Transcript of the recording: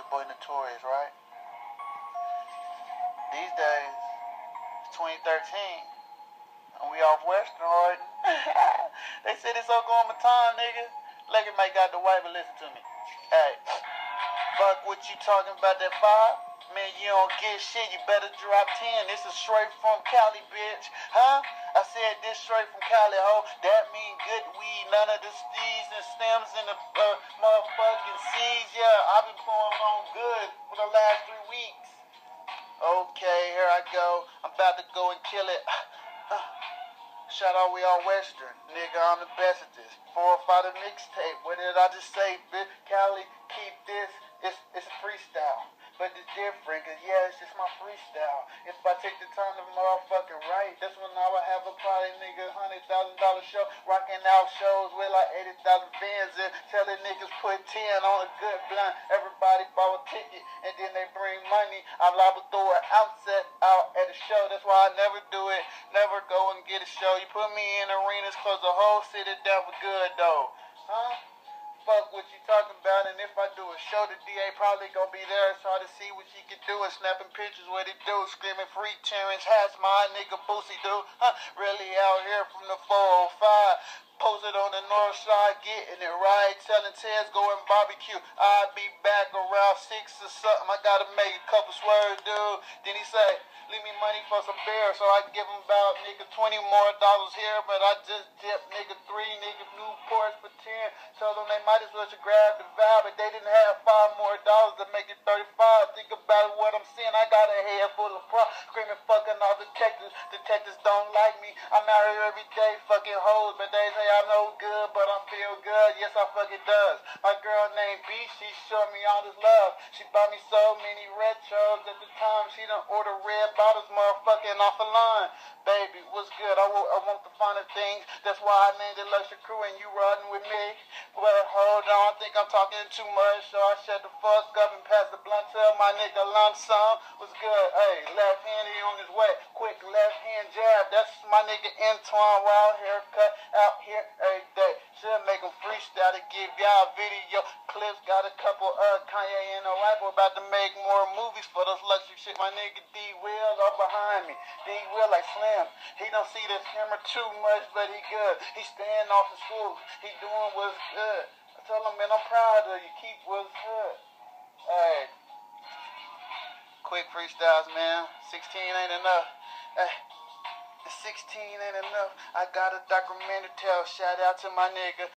your boy Notorious, right? These days, it's 2013, and we off Western Harden. They said it's so going my time, nigga. Lucky Mike got the wife, but listen to me. Hey, fuck what you talking about that 5? Man, you don't get shit, you better drop 10. This is straight from Cali, bitch. Huh? I said this straight from Cali, ho. That mean good weed, none of the steeds and stems and the motherfucking seeds. Yeah, I've been pouring on good for the last 3 weeks. Okay, here I go. I'm about to go and kill it. Shout out, we all Western. Nigga, I'm the best at this. 4 or 5 mixtape. What did I just say, bitch? Cali, keep this. It's a freestyle. But it's different, cause yeah, it's just my freestyle. If I take the time to motherfucking write, that's when I would have a probably nigga $100,000 show, rocking out shows with like 80,000 fans and telling niggas put 10 on a good blunt. Everybody bought a ticket and then they bring money. I'm liable to throw an outset out at a show. That's why I never do it. Never go and get a show. You put me in arenas, close the whole city down for good though. Huh? Fuck what you talking about, and if I do a show, the DA probably gonna be there, try to see what she can do, and snapping pictures what it do, screaming free Terrence Hats, my nigga Boosie do, really out here from the 405, posted on the north side, getting it right, telling Tez going barbecue, I'll be back around 6 or something, I gotta make a couple swerves, dude, then he say, leave me money for some beer, so I give him about, nigga, $20 more here, but I just tipped, nigga, 3, nigga, Newports for 10, told them they might as well to grab the vibe, but they didn't have $5 more to make it 35. Think about what I'm seeing. I got a head full of pride, screaming fucking all detectives. Detectives don't like me. I'm out here every day fucking hoes, but they say I'm no good, but I feel good. Yes, I fucking does. My girl named B, she showed me all this love. She bought me so many retros at the time. She done order red bottles, motherfucking off the line. Baby, what's good? I want the finer things. That's why I named it Luxury Crew, and you riding with me. Well, hold on, I think I'm talking too much, so I shut the fuck up and pass the blunt to my nigga lump sum. What's good? Hey, left hand, he on his way. Quick left hand jab. That's my nigga Antoine Wild haircut out here every day. Should make him freestyle to give y'all video clips. Got a couple Kanye and a wife. We're about to make more movies for this luxury shit. My nigga D Will all behind me. D Will like Slim. He don't see this camera too much, but he good. He staying off the school. He doing what's good. I tell him, man, I'm proud of you. Keep what's good. Hey, quick freestyles, man. 16 ain't enough. Hey, 16 ain't enough. I got a documentary tell. Shout out to my nigga